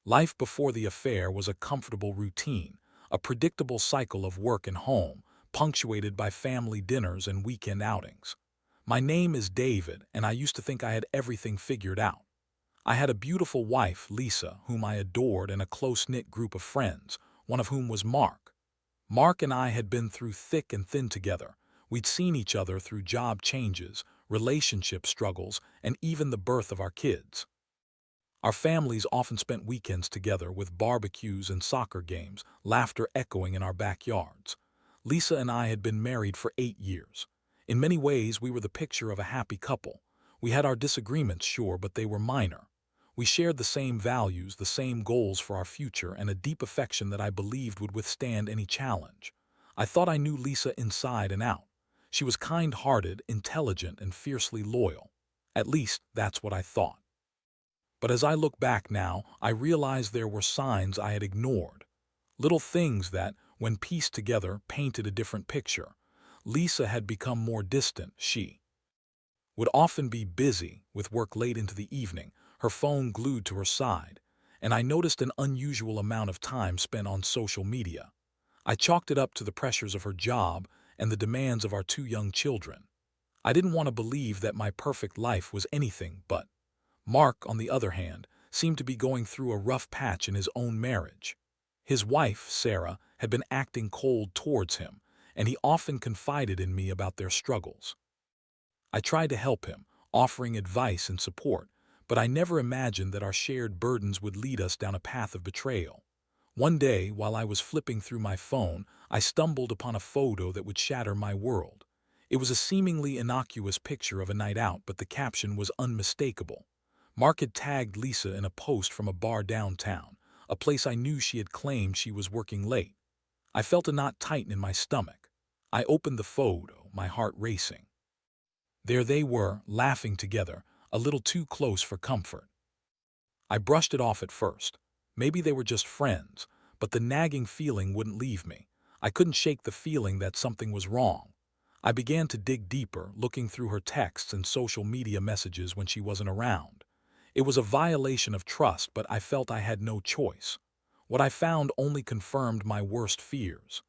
Life before the affair was a comfortable routine, a predictable cycle of work and home, punctuated by family dinners and weekend outings. My name is David, and I used to think I had everything figured out. I had a beautiful wife, Lisa, whom I adored, and a close-knit group of friends, one of whom was Mark. Mark and I had been through thick and thin together. We'd seen each other through job changes, relationship struggles, and even the birth of our kids. Our families often spent weekends together with barbecues and soccer games, laughter echoing in our backyards. Lisa and I had been married for 8 years. In many ways, we were the picture of a happy couple. We had our disagreements, sure, but they were minor. We shared the same values, the same goals for our future, and a deep affection that I believed would withstand any challenge. I thought I knew Lisa inside and out. She was kind-hearted, intelligent, and fiercely loyal. At least, that's what I thought. But as I look back now, I realize there were signs I had ignored. Little things that, when pieced together, painted a different picture. Lisa had become more distant. She would often be busy, with work late into the evening, her phone glued to her side, and I noticed an unusual amount of time spent on social media. I chalked it up to the pressures of her job and the demands of our two young children. I didn't want to believe that my perfect life was anything but. Mark, on the other hand, seemed to be going through a rough patch in his own marriage. His wife, Sarah, had been acting cold towards him, and he often confided in me about their struggles. I tried to help him, offering advice and support, but I never imagined that our shared burdens would lead us down a path of betrayal. One day, while I was flipping through my phone, I stumbled upon a photo that would shatter my world. It was a seemingly innocuous picture of a night out, but the caption was unmistakable. Mark had tagged Lisa in a post from a bar downtown, a place I knew she had claimed she was working late. I felt a knot tighten in my stomach. I opened the photo, my heart racing. There they were, laughing together, a little too close for comfort. I brushed it off at first. Maybe they were just friends, but the nagging feeling wouldn't leave me. I couldn't shake the feeling that something was wrong. I began to dig deeper, looking through her texts and social media messages when she wasn't around. It was a violation of trust, but I felt I had no choice. What I found only confirmed my worst fears.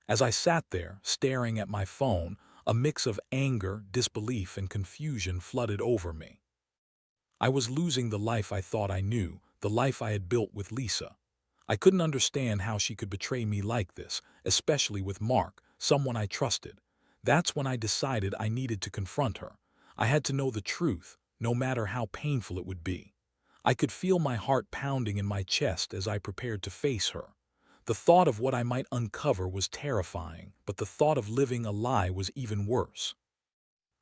As I sat there, staring at my phone, a mix of anger, disbelief, and confusion flooded over me. I was losing the life I thought I knew, the life I had built with Lisa. I couldn't understand how she could betray me like this, especially with Mark, someone I trusted. That's when I decided I needed to confront her. I had to know the truth, no matter how painful it would be. I could feel my heart pounding in my chest as I prepared to face her. The thought of what I might uncover was terrifying, but the thought of living a lie was even worse.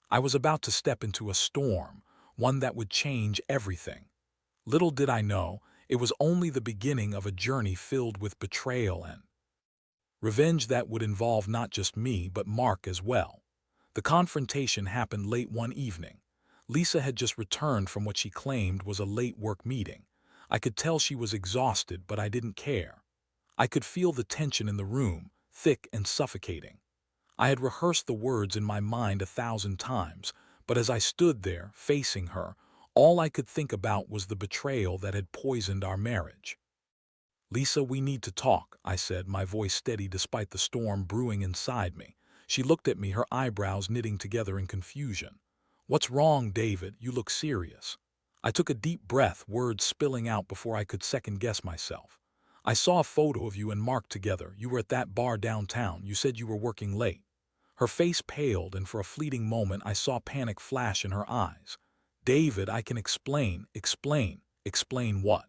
I was about to step into a storm, one that would change everything. Little did I know, it was only the beginning of a journey filled with betrayal and revenge that would involve not just me but Mark as well. The confrontation happened late one evening. Lisa had just returned from what she claimed was a late work meeting. I could tell she was exhausted, but I didn't care. I could feel the tension in the room, thick and suffocating. I had rehearsed the words in my mind 1,000 times, but as I stood there, facing her, all I could think about was the betrayal that had poisoned our marriage. "Lisa, we need to talk," I said, my voice steady despite the storm brewing inside me. She looked at me, her eyebrows knitting together in confusion. "What's wrong, David? You look serious." I took a deep breath, words spilling out before I could second-guess myself. "I saw a photo of you and Mark together. You were at that bar downtown. You said you were working late." Her face paled, and for a fleeting moment I saw panic flash in her eyes. "David, I can explain." "Explain? Explain what?"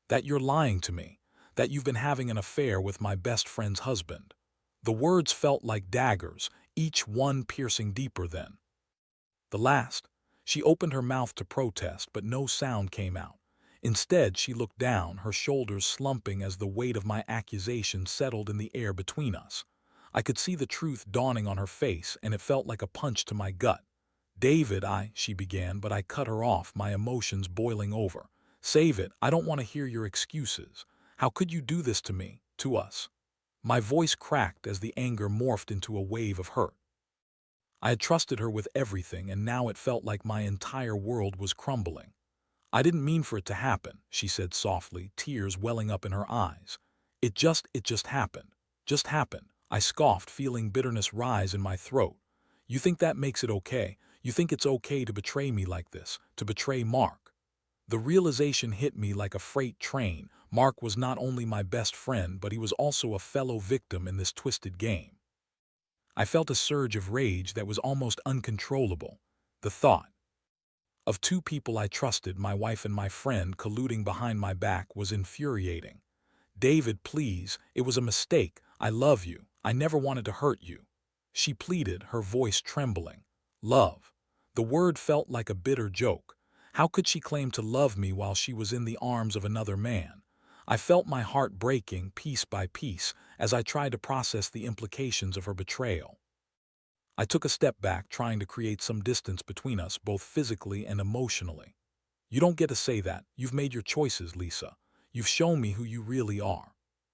"That you're lying to me. That you've been having an affair with my best friend's husband." The words felt like daggers, each one piercing deeper than the last. She opened her mouth to protest, but no sound came out. Instead, she looked down, her shoulders slumping as the weight of my accusation settled in the air between us. I could see the truth dawning on her face, and it felt like a punch to my gut. "David, she began, but I cut her off, my emotions boiling over. "Save it, I don't want to hear your excuses. How could you do this to me, to us?" My voice cracked as the anger morphed into a wave of hurt. I had trusted her with everything, and now it felt like my entire world was crumbling. I didn't mean for it to happen, she said softly, tears welling up in her eyes. It just happened. Just happened. I scoffed, feeling bitterness rise in my throat. You think that makes it okay? You think it's okay to betray me like this, to betray Mark? The realization hit me like a freight train. Mark was not only my best friend, but he was also a fellow victim in this twisted game. I felt a surge of rage that was almost uncontrollable. The thought of two people I trusted, my wife and my friend, colluding behind my back was infuriating. David, please, it was a mistake. I love you. I never wanted to hurt you. She pleaded, her voice trembling. Love. The word felt like a bitter joke. How could she claim to love me while she was in the arms of another man? I felt my heart breaking piece by piece as I tried to process the implications of her betrayal. I took a step back, trying to create some distance between us, both physically and emotionally. You don't get to say that. You've made your choices, Lisa. You've shown me who you really are.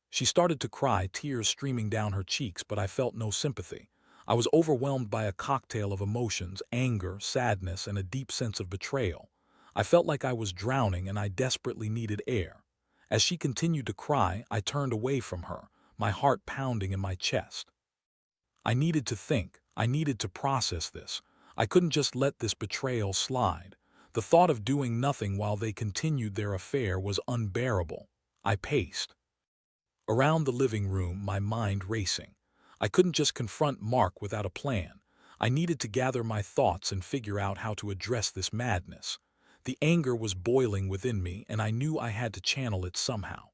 She started to cry, tears streaming down her cheeks, but I felt no sympathy. I was overwhelmed by a cocktail of emotions, anger, sadness, and a deep sense of betrayal. I felt like I was drowning and I desperately needed air. As she continued to cry, I turned away from her, my heart pounding in my chest. I needed to think. I needed to process this. I couldn't just let this betrayal slide. The thought of doing nothing while they continued their affair was unbearable. I paced around the living room, my mind racing. I couldn't just confront Mark without a plan. I needed to gather my thoughts and figure out how to address this madness. The anger was boiling within me, and I knew I had to channel it somehow.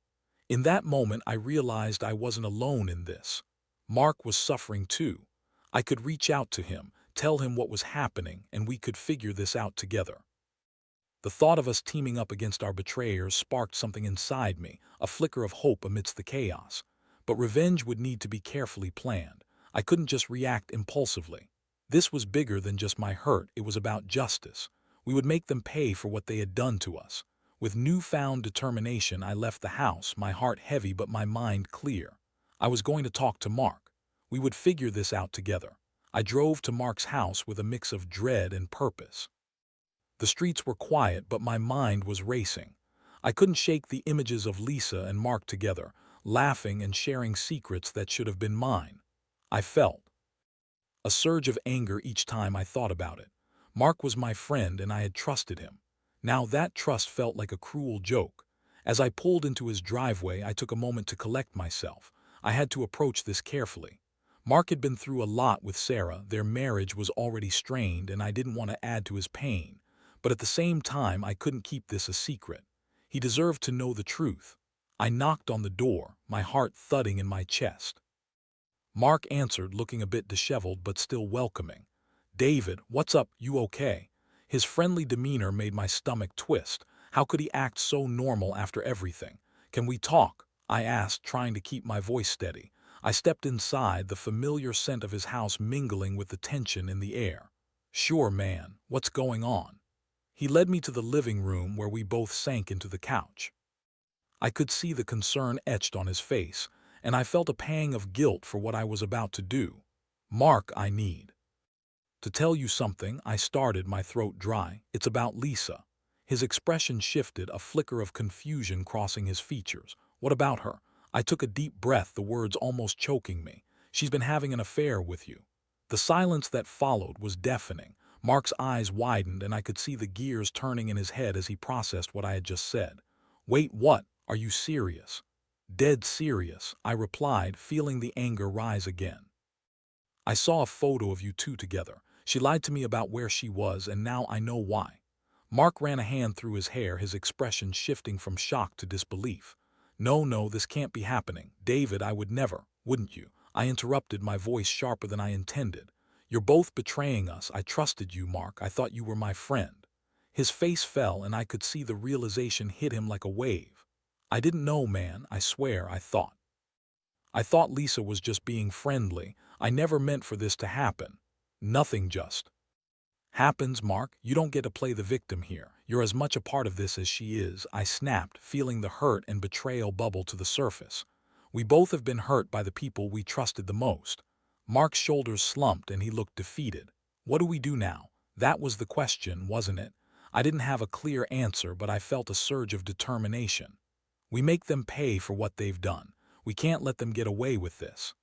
In that moment, I realized I wasn't alone in this. Mark was suffering too. I could reach out to him, tell him what was happening, and we could figure this out together. The thought of us teaming up against our betrayers sparked something inside me, a flicker of hope amidst the chaos. But revenge would need to be carefully planned. I couldn't just react impulsively. This was bigger than just my hurt, it was about justice. We would make them pay for what they had done to us. With newfound determination, I left the house, my heart heavy but my mind clear. I was going to talk to Mark. We would figure this out together. I drove to Mark's house with a mix of dread and purpose. The streets were quiet, but my mind was racing. I couldn't shake the images of Lisa and Mark together, laughing and sharing secrets that should have been mine. I felt a surge of anger each time I thought about it. Mark was my friend and I had trusted him. Now that trust felt like a cruel joke. As I pulled into his driveway, I took a moment to collect myself. I had to approach this carefully. Mark had been through a lot with Sarah, their marriage was already strained, and I didn't want to add to his pain. But at the same time, I couldn't keep this a secret. He deserved to know the truth. I knocked on the door, my heart thudding in my chest. Mark answered, looking a bit disheveled but still welcoming. David, what's up, you okay? His friendly demeanor made my stomach twist. How could he act so normal after everything? Can we talk? I asked, trying to keep my voice steady. I stepped inside, the familiar scent of his house mingling with the tension in the air. Sure, man, what's going on? He led me to the living room where we both sank into the couch. I could see the concern etched on his face, and I felt a pang of guilt for what I was about to do. Mark, I need to tell you something, I started, my throat dry. It's about Lisa. His expression shifted, a flicker of confusion crossing his features. What about her? I took a deep breath, the words almost choking me. She's been having an affair with you. The silence that followed was deafening. Mark's eyes widened, and I could see the gears turning in his head as he processed what I had just said. Wait, what? Are you serious? Dead serious, I replied, feeling the anger rise again. I saw a photo of you two together. She lied to me about where she was, and now I know why. Mark ran a hand through his hair, his expression shifting from shock to disbelief. No, this can't be happening. David, I would never, wouldn't you? I interrupted, my voice sharper than I intended. You're both betraying us. I trusted you, Mark. I thought you were my friend. His face fell, and I could see the realization hit him like a wave. I didn't know, man, I swear, I thought. I thought Lisa was just being friendly. I never meant for this to happen. Nothing just happens, Mark. You don't get to play the victim here. You're as much a part of this as she is, I snapped, feeling the hurt and betrayal bubble to the surface. We both have been hurt by the people we trusted the most. Mark's shoulders slumped and he looked defeated. What do we do now? That was the question, wasn't it? I didn't have a clear answer, but I felt a surge of determination. We make them pay for what they've done. We can't let them get away with this.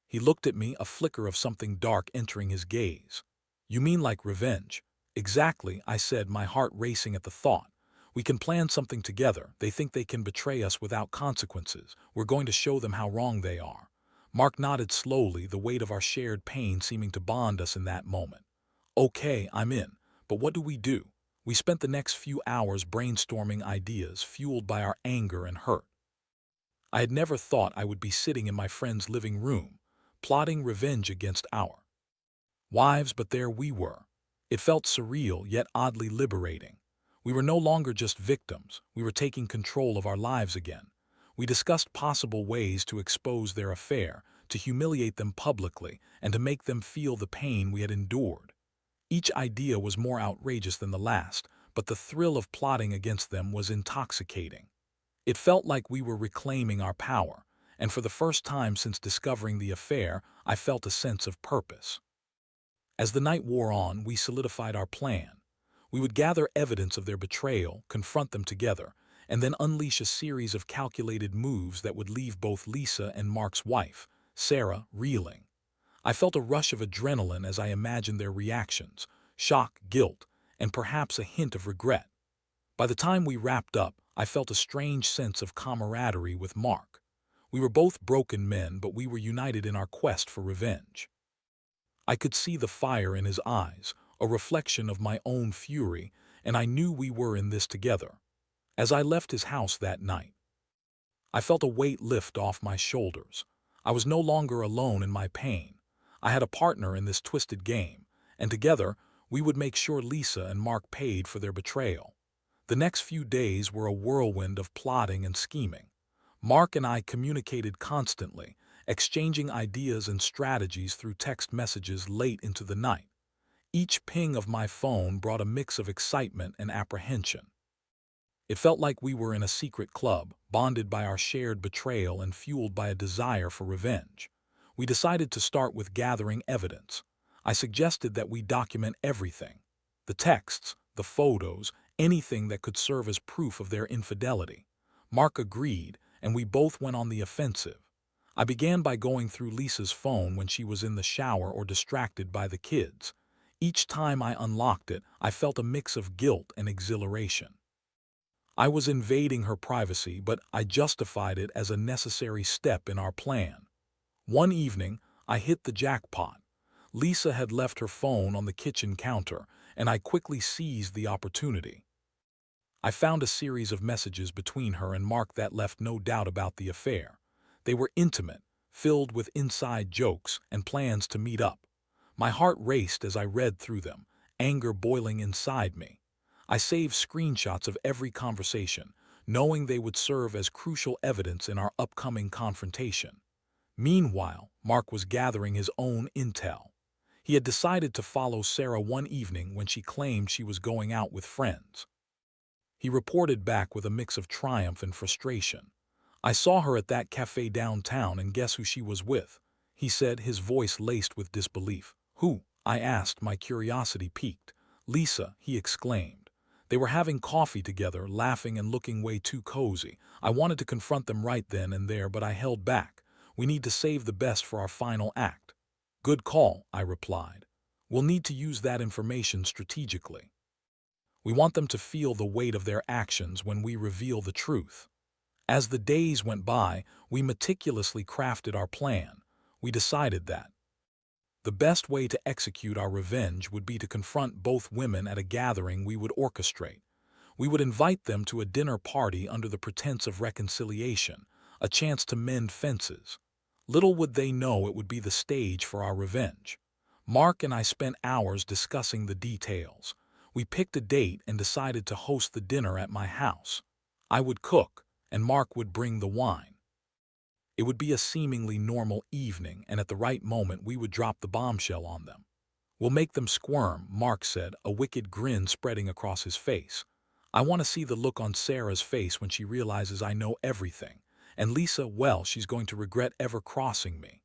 He looked at me, a flicker of something dark entering his gaze. You mean like revenge? Exactly, I said, my heart racing at the thought. We can plan something together. They think they can betray us without consequences. We're going to show them how wrong they are. Mark nodded slowly, the weight of our shared pain seeming to bond us in that moment. Okay, I'm in. But what do we do? We spent the next few hours brainstorming ideas, fueled by our anger and hurt. I had never thought I would be sitting in my friend's living room, plotting revenge against our wives, but there we were. It felt surreal, yet oddly liberating. We were no longer just victims. We were taking control of our lives again. We discussed possible ways to expose their affair, to humiliate them publicly, and to make them feel the pain we had endured. Each idea was more outrageous than the last, but the thrill of plotting against them was intoxicating. It felt like we were reclaiming our power, and for the first time since discovering the affair, I felt a sense of purpose. As the night wore on, we solidified our plan. We would gather evidence of their betrayal, confront them together, and then unleash a series of calculated moves that would leave both Lisa and Mark's wife, Sarah, reeling. I felt a rush of adrenaline as I imagined their reactions: shock, guilt, and perhaps a hint of regret. By the time we wrapped up, I felt a strange sense of camaraderie with Mark. We were both broken men, but we were united in our quest for revenge. I could see the fire in his eyes, a reflection of my own fury, and I knew we were in this together. As I left his house that night, I felt a weight lift off my shoulders. I was no longer alone in my pain. I had a partner in this twisted game, and together we would make sure Lisa and Mark paid for their betrayal. The next few days were a whirlwind of plotting and scheming. Mark and I communicated constantly, exchanging ideas and strategies through text messages late into the night. Each ping of my phone brought a mix of excitement and apprehension. It felt like we were in a secret club, bonded by our shared betrayal and fueled by a desire for revenge. We decided to start with gathering evidence. I suggested that we document everything: the texts, the photos, anything that could serve as proof of their infidelity. Mark agreed, and we both went on the offensive. I began by going through Lisa's phone when she was in the shower or distracted by the kids. Each time I unlocked it, I felt a mix of guilt and exhilaration. I was invading her privacy, but I justified it as a necessary step in our plan. One evening, I hit the jackpot. Lisa had left her phone on the kitchen counter, and I quickly seized the opportunity. I found a series of messages between her and Mark that left no doubt about the affair. They were intimate, filled with inside jokes and plans to meet up. My heart raced as I read through them, anger boiling inside me. I saved screenshots of every conversation, knowing they would serve as crucial evidence in our upcoming confrontation. Meanwhile, Mark was gathering his own intel. He had decided to follow Sarah one evening when she claimed she was going out with friends. He reported back with a mix of triumph and frustration. "I saw her at that cafe downtown, and guess who she was with?" he said, his voice laced with disbelief. "Who?" I asked, my curiosity piqued. "Lisa," he exclaimed. They were having coffee together, laughing and looking way too cozy. I wanted to confront them right then and there, but I held back. We need to save the best for our final act. "Good call," I replied. "We'll need to use that information strategically. We want them to feel the weight of their actions when we reveal the truth." As the days went by, we meticulously crafted our plan. We decided that the best way to execute our revenge would be to confront both women at a gathering we would orchestrate. We would invite them to a dinner party under the pretense of reconciliation, a chance to mend fences. Little would they know it would be the stage for our revenge. Mark and I spent hours discussing the details. We picked a date and decided to host the dinner at my house. I would cook, and Mark would bring the wine. It would be a seemingly normal evening, and at the right moment we would drop the bombshell on them. "We'll make them squirm," Mark said, a wicked grin spreading across his face. "I want to see the look on Sarah's face when she realizes I know everything. And Lisa, well, she's going to regret ever crossing me."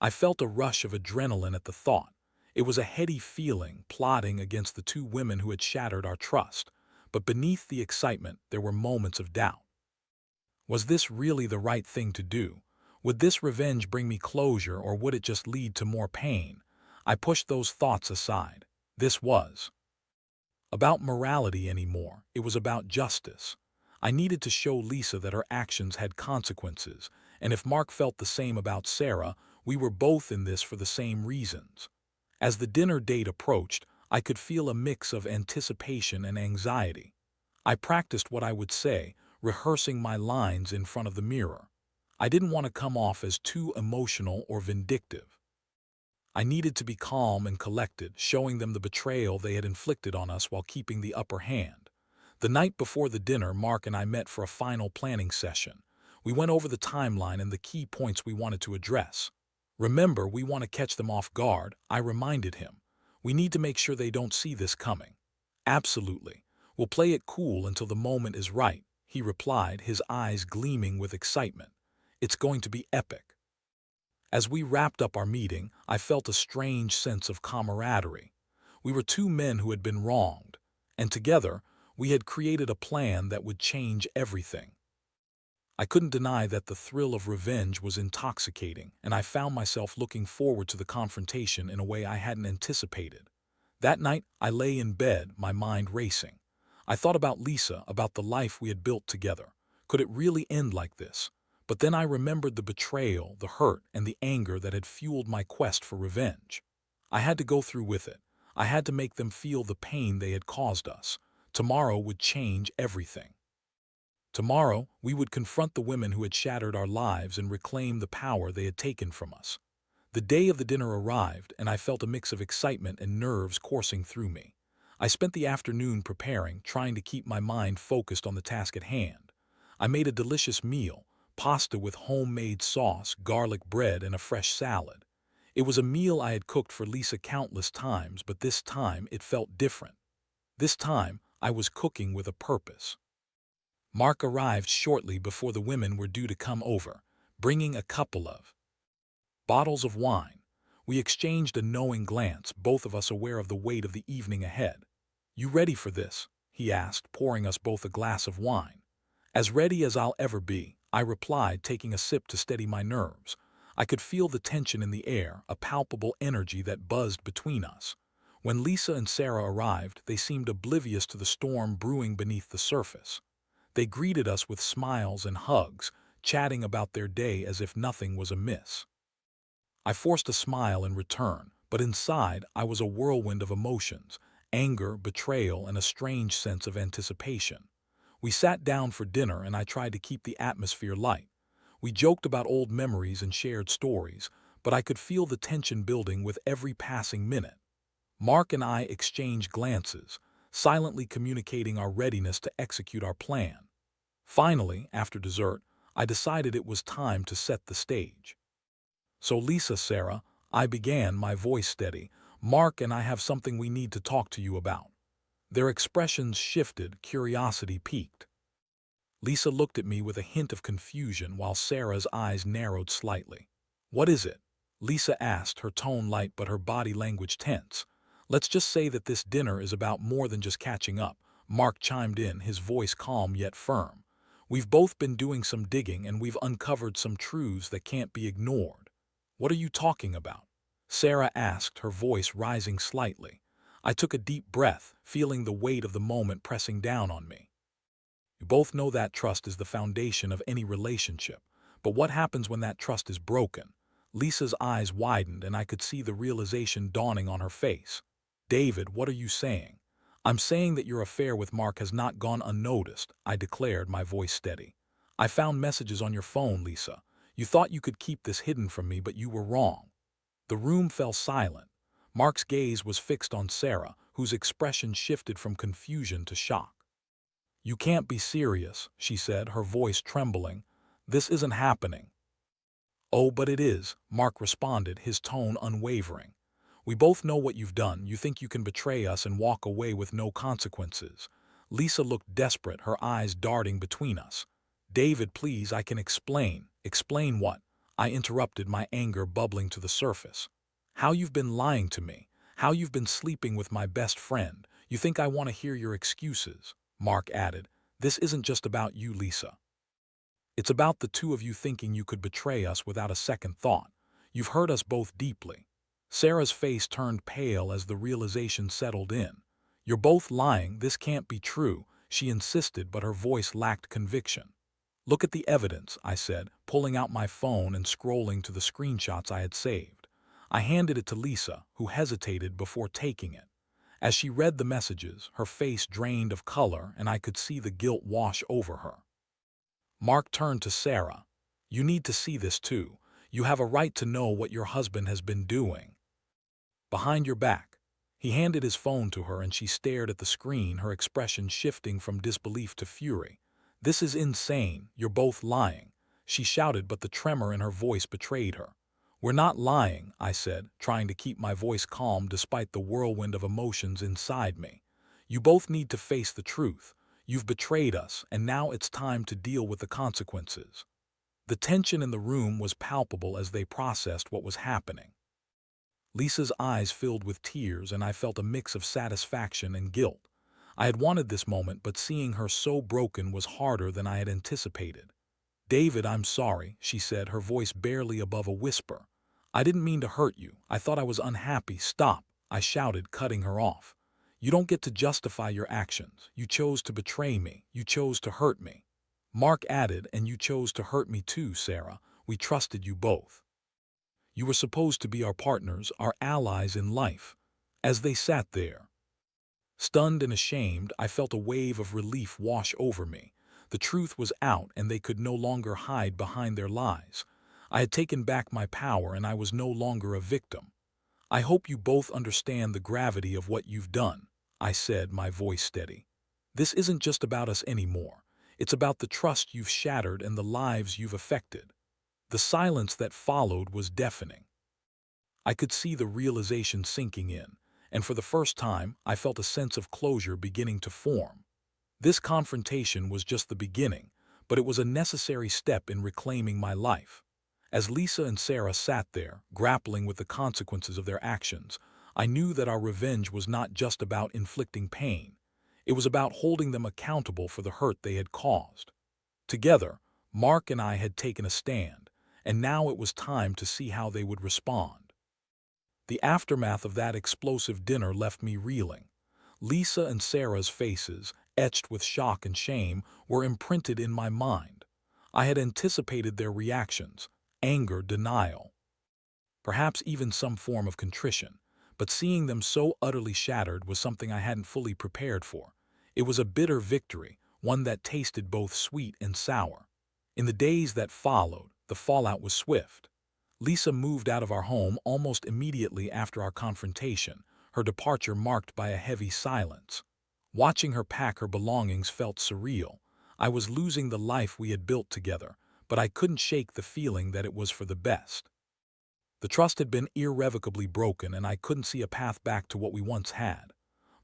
I felt a rush of adrenaline at the thought. It was a heady feeling, plotting against the two women who had shattered our trust. But beneath the excitement, there were moments of doubt. Was this really the right thing to do? Would this revenge bring me closure, or would it just lead to more pain? I pushed those thoughts aside. This was about morality anymore. It was about justice. I needed to show Lisa that her actions had consequences, and if Mark felt the same about Sarah, we were both in this for the same reasons. As the dinner date approached, I could feel a mix of anticipation and anxiety. I practiced what I would say, rehearsing my lines in front of the mirror. I didn't want to come off as too emotional or vindictive. I needed to be calm and collected, showing them the betrayal they had inflicted on us while keeping the upper hand. The night before the dinner, Mark and I met for a final planning session. We went over the timeline and the key points we wanted to address. Remember, we want to catch them off guard, I reminded him. We need to make sure they don't see this coming. Absolutely. We'll play it cool until the moment is right, he replied, his eyes gleaming with excitement. It's going to be epic. As we wrapped up our meeting, I felt a strange sense of camaraderie. We were two men who had been wronged, and together, we had created a plan that would change everything. I couldn't deny that the thrill of revenge was intoxicating, and I found myself looking forward to the confrontation in a way I hadn't anticipated. That night, I lay in bed, my mind racing. I thought about Lisa, about the life we had built together. Could it really end like this? But then I remembered the betrayal, the hurt, and the anger that had fueled my quest for revenge. I had to go through with it. I had to make them feel the pain they had caused us. Tomorrow would change everything. Tomorrow, we would confront the women who had shattered our lives and reclaim the power they had taken from us. The day of the dinner arrived, and I felt a mix of excitement and nerves coursing through me. I spent the afternoon preparing, trying to keep my mind focused on the task at hand. I made a delicious meal, pasta with homemade sauce, garlic bread, and a fresh salad. It was a meal I had cooked for Lisa countless times, but this time it felt different. This time, I was cooking with a purpose. Mark arrived shortly before the women were due to come over, bringing a couple of bottles of wine. We exchanged a knowing glance, both of us aware of the weight of the evening ahead. "You ready for this?" he asked, pouring us both a glass of wine. "As ready as I'll ever be," I replied, taking a sip to steady my nerves. I could feel the tension in the air, a palpable energy that buzzed between us. When Lisa and Sarah arrived, they seemed oblivious to the storm brewing beneath the surface. They greeted us with smiles and hugs, chatting about their day as if nothing was amiss. I forced a smile in return, but inside I was a whirlwind of emotions, anger, betrayal, and a strange sense of anticipation. We sat down for dinner and I tried to keep the atmosphere light. We joked about old memories and shared stories, but I could feel the tension building with every passing minute. Mark and I exchanged glances, silently communicating our readiness to execute our plan. Finally, after dessert, I decided it was time to set the stage. "So Lisa, Sarah," I began, my voice steady, "Mark and I have something we need to talk to you about." Their expressions shifted, curiosity peaked. Lisa looked at me with a hint of confusion while Sarah's eyes narrowed slightly. "What is it?" Lisa asked, her tone light but her body language tense. "Let's just say that this dinner is about more than just catching up," Mark chimed in, his voice calm yet firm. "We've both been doing some digging and we've uncovered some truths that can't be ignored." "What are you talking about?" Sarah asked, her voice rising slightly. I took a deep breath, feeling the weight of the moment pressing down on me. "You both know that trust is the foundation of any relationship. But what happens when that trust is broken?" Lisa's eyes widened and I could see the realization dawning on her face. "David, what are you saying?" "I'm saying that your affair with Mark has not gone unnoticed," I declared, my voice steady. "I found messages on your phone, Lisa. You thought you could keep this hidden from me, but you were wrong." The room fell silent. Mark's gaze was fixed on Sarah, whose expression shifted from confusion to shock. "You can't be serious," she said, her voice trembling. "This isn't happening." "Oh, but it is," Mark responded, his tone unwavering. "We both know what you've done. You think you can betray us and walk away with no consequences." Lisa looked desperate, her eyes darting between us. "David, please, I can explain." "Explain what?" I interrupted, my anger bubbling to the surface. "How you've been lying to me, How you've been sleeping with my best friend. You think I want to hear your excuses?" Mark added. "This isn't just about you, Lisa. It's about the two of you thinking you could betray us without a second thought. You've hurt us both deeply." Sarah's face turned pale as the realization settled in. "You're both lying, this can't be true," she insisted, but her voice lacked conviction. "Look at the evidence," I said, pulling out my phone and scrolling to the screenshots I had saved. I handed it to Lisa, who hesitated before taking it. As she read the messages, her face drained of color and I could see the guilt wash over her. Mark turned to Sarah. "You need to see this too. You have a right to know what your husband has been doing behind your back." He handed his phone to her and she stared at the screen, her expression shifting from disbelief to fury. "This is insane. You're both lying," she shouted, but the tremor in her voice betrayed her. "We're not lying," I said, trying to keep my voice calm despite the whirlwind of emotions inside me. "You both need to face the truth. You've betrayed us, and now it's time to deal with the consequences." The tension in the room was palpable as they processed what was happening. Lisa's eyes filled with tears, and I felt a mix of satisfaction and guilt. I had wanted this moment, but seeing her so broken was harder than I had anticipated. "David, I'm sorry," she said, her voice barely above a whisper. "I didn't mean to hurt you. I thought I was unhappy." "Stop," I shouted, cutting her off. "You don't get to justify your actions. You chose to betray me. You chose to hurt me." Mark added, "And you chose to hurt me too, Sarah. We trusted you both. You were supposed to be our partners, our allies in life." As they sat there, stunned and ashamed, I felt a wave of relief wash over me. The truth was out and they could no longer hide behind their lies. I had taken back my power and I was no longer a victim. "I hope you both understand the gravity of what you've done," I said, my voice steady. "This isn't just about us anymore. It's about the trust you've shattered and the lives you've affected." The silence that followed was deafening. I could see the realization sinking in, and for the first time, I felt a sense of closure beginning to form. This confrontation was just the beginning, but it was a necessary step in reclaiming my life. As Lisa and Sarah sat there, grappling with the consequences of their actions, I knew that our revenge was not just about inflicting pain. It was about holding them accountable for the hurt they had caused. Together, Mark and I had taken a stand, and now it was time to see how they would respond. The aftermath of that explosive dinner left me reeling. Lisa and Sarah's faces, etched with shock and shame, were imprinted in my mind. I had anticipated their reactions: anger, denial, perhaps even some form of contrition, but seeing them so utterly shattered was something I hadn't fully prepared for. It was a bitter victory, one that tasted both sweet and sour. In the days that followed, the fallout was swift. Lisa moved out of our home almost immediately after our confrontation, her departure marked by a heavy silence. Watching her pack her belongings felt surreal. I was losing the life we had built together, but I couldn't shake the feeling that it was for the best. The trust had been irrevocably broken, and I couldn't see a path back to what we once had.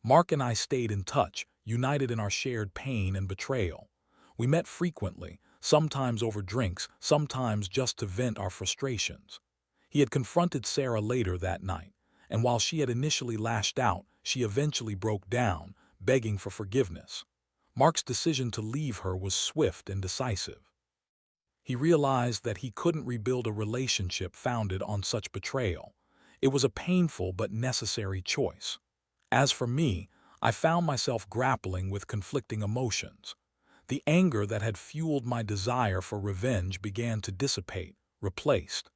Mark and I stayed in touch, united in our shared pain and betrayal. We met frequently, sometimes over drinks, sometimes just to vent our frustrations. He had confronted Sarah later that night, and while she had initially lashed out, she eventually broke down, begging for forgiveness. Mark's decision to leave her was swift and decisive. He realized that he couldn't rebuild a relationship founded on such betrayal. It was a painful but necessary choice. As for me, I found myself grappling with conflicting emotions. The anger that had fueled my desire for revenge began to dissipate, replaced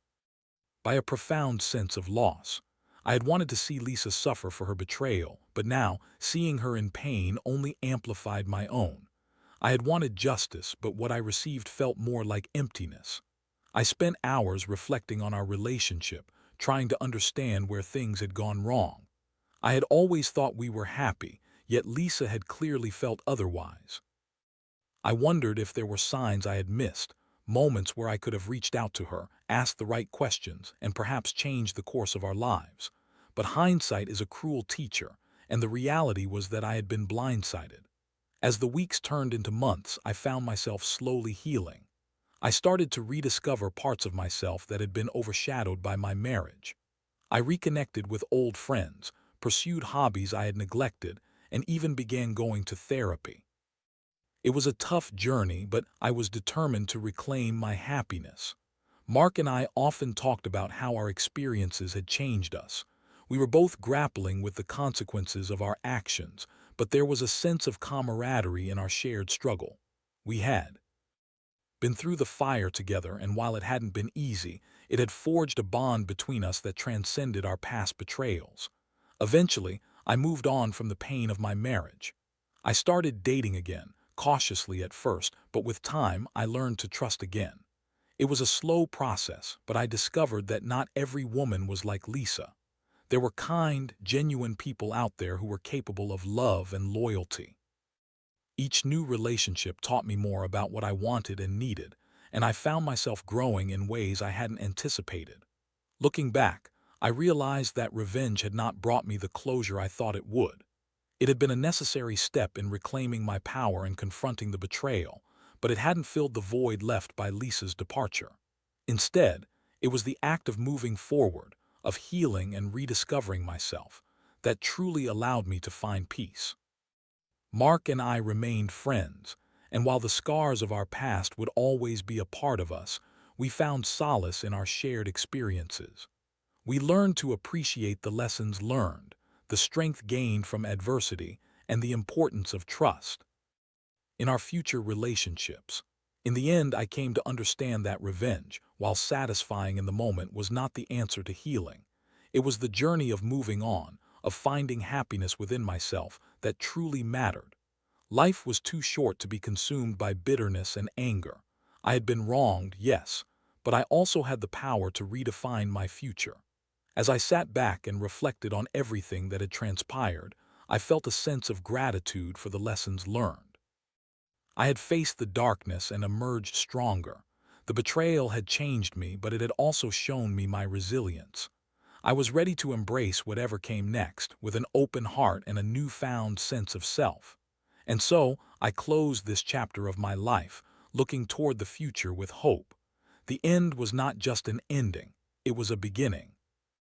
by a profound sense of loss. I had wanted to see Lisa suffer for her betrayal, but now, seeing her in pain only amplified my own. I had wanted justice, but what I received felt more like emptiness. I spent hours reflecting on our relationship, trying to understand where things had gone wrong. I had always thought we were happy, yet Lisa had clearly felt otherwise. I wondered if there were signs I had missed, moments where I could have reached out to her, asked the right questions, and perhaps changed the course of our lives. But hindsight is a cruel teacher, and the reality was that I had been blindsided. As the weeks turned into months, I found myself slowly healing. I started to rediscover parts of myself that had been overshadowed by my marriage. I reconnected with old friends, pursued hobbies I had neglected, and even began going to therapy. It was a tough journey, but I was determined to reclaim my happiness. Mark and I often talked about how our experiences had changed us. We were both grappling with the consequences of our actions, but there was a sense of camaraderie in our shared struggle. We had been through the fire together, and while it hadn't been easy, it had forged a bond between us that transcended our past betrayals. Eventually, I moved on from the pain of my marriage. I started dating again, cautiously at first, but with time I learned to trust again. It was a slow process, but I discovered that not every woman was like Lisa. There were kind, genuine people out there who were capable of love and loyalty. Each new relationship taught me more about what I wanted and needed, and I found myself growing in ways I hadn't anticipated. Looking back, I realized that revenge had not brought me the closure I thought it would. It had been a necessary step in reclaiming my power and confronting the betrayal, but it hadn't filled the void left by Lisa's departure. Instead, it was the act of moving forward, of healing and rediscovering myself, that truly allowed me to find peace. Mark and I remained friends, and while the scars of our past would always be a part of us, we found solace in our shared experiences. We learned to appreciate the lessons learned, the strength gained from adversity, and the importance of trust in our future relationships. In the end, I came to understand that revenge, while satisfying in the moment, was not the answer to healing. It was the journey of moving on, of finding happiness within myself, that truly mattered. Life was too short to be consumed by bitterness and anger. I had been wronged, yes, but I also had the power to redefine my future. As I sat back and reflected on everything that had transpired, I felt a sense of gratitude for the lessons learned. I had faced the darkness and emerged stronger. The betrayal had changed me, but it had also shown me my resilience. I was ready to embrace whatever came next, with an open heart and a newfound sense of self. And so, I closed this chapter of my life, looking toward the future with hope. The end was not just an ending, it was a beginning.